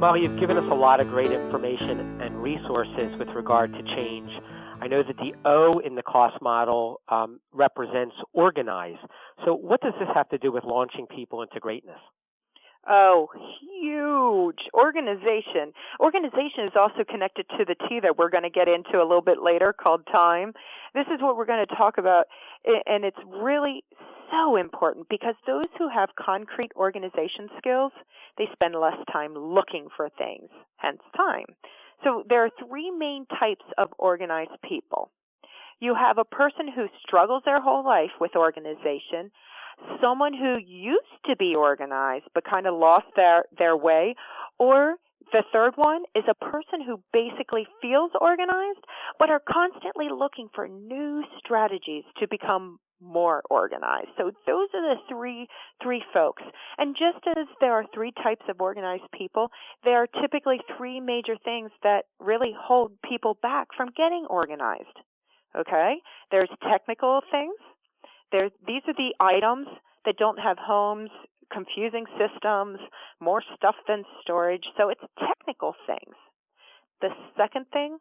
Molly, you've given us a lot of great information and resources with regard to change. I know that the O in the C.O.S.T model represents organize. So what does this have to do with launching people into greatness? Oh, huge. Organization. Organization is also connected to the T that we're going to get into a little bit later, called time. This is what we're going to talk about, and it's really so important because those who have concrete organization skills, they spend less time looking for things, hence time. So there are three main types of organized people. You have a person who struggles their whole life with organization, someone who used to be organized but kind of lost their way, or the third one is a person who basically feels organized but are constantly looking for new strategies to become more organized. So those are the three folks. And just as there are three types of organized people, there are typically three major things that really hold people back from getting organized. Okay? There's technical things. These are the items that don't have homes, confusing systems, more stuff than storage. So it's technical things. The second thing,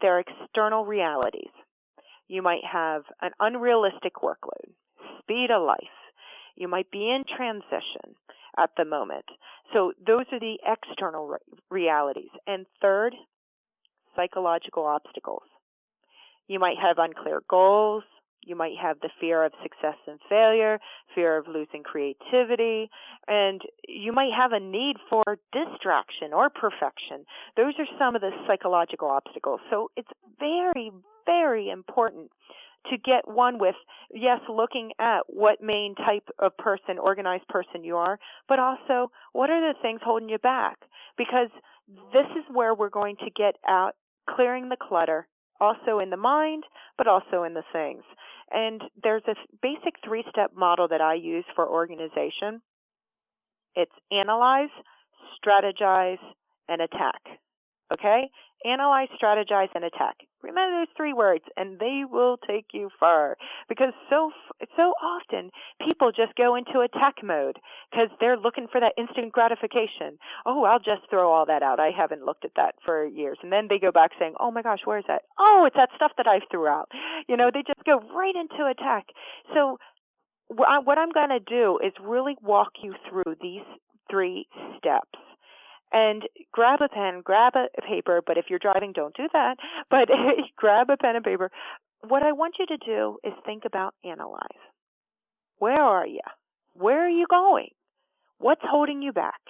there are external realities. You might have an unrealistic workload, speed of life. You might be in transition at the moment. So those are the external realities. And third, psychological obstacles. You might have unclear goals. You might have the fear of success and failure, fear of losing creativity, and you might have a need for distraction or perfection. Those are some of the psychological obstacles. So it's very, very important to get one with, yes, looking at what main type of person, organized person you are, but also what are the things holding you back? Because this is where we're going to get out clearing the clutter, also in the mind, but also in the things. And there's a basic three-step model that I use for organization. It's analyze, strategize, and attack. Okay? Analyze, strategize, and attack. Remember those three words, and they will take you far. Because so often people just go into attack mode because they're looking for that instant gratification. Oh, I'll just throw all that out. I haven't looked at that for years. And then they go back saying, oh my gosh, where is that? Oh, it's that stuff that I threw out. They just go right into attack. So what I'm going to do is really walk you through these three steps. And grab a pen, grab a paper, but if you're driving, don't do that. But grab a pen and paper. What I want you to do is think about analyze. Where are you? Where are you going? What's holding you back?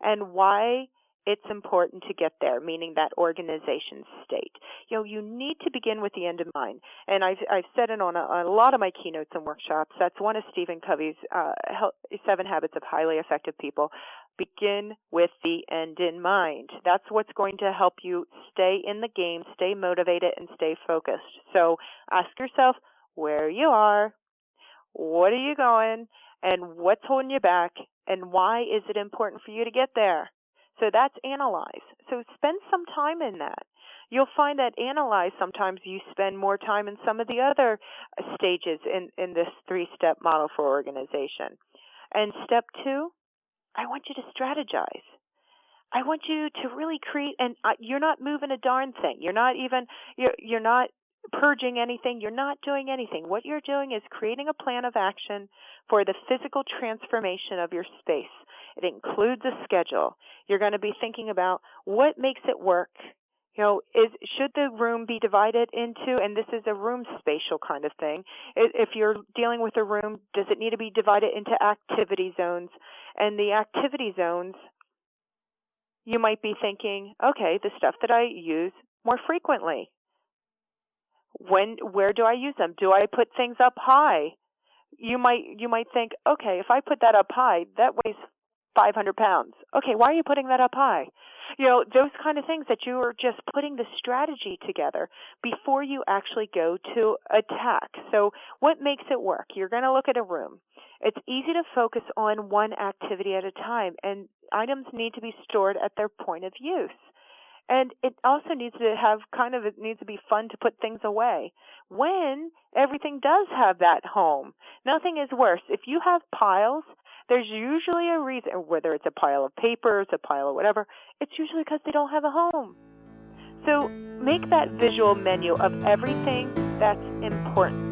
And why it's important to get there, meaning that organization state. You need to begin with the end in mind. And I've said it on a lot of my keynotes and workshops. That's one of Stephen Covey's 7 Habits of Highly Effective People. Begin with the end in mind. That's what's going to help you stay in the game, stay motivated, and stay focused. So ask yourself where you are, what are you going, and what's holding you back, and why is it important for you to get there? So that's analyze. So spend some time in that. You'll find that analyze, sometimes you spend more time in some of the other stages in this three-step model for organization. And step 2, I want you to strategize. I want you to really create, and you're not moving a darn thing. You're not purging anything. You're not doing anything. What you're doing is creating a plan of action for the physical transformation of your space. It includes a schedule. You're going to be thinking about what makes it work. Should the room be divided into, and this is a room spatial kind of thing. If you're dealing with a room, does it need to be divided into activity zones? And the activity zones, you might be thinking, okay, the stuff that I use more frequently. Where do I use them? Do I put things up high? You might think, okay, if I put that up high, that weighs 500 pounds. Okay, why are you putting that up high? Those kind of things that you are just putting the strategy together before you actually go to attack. So what makes it work? You're going to look at a room. It's easy to focus on one activity at a time, and items need to be stored at their point of use. And it also needs to be fun to put things away. When everything does have that home, nothing is worse. If you have piles there's usually a reason, whether it's a pile of papers, a pile of whatever, it's usually because they don't have a home. So make that visual menu of everything that's important.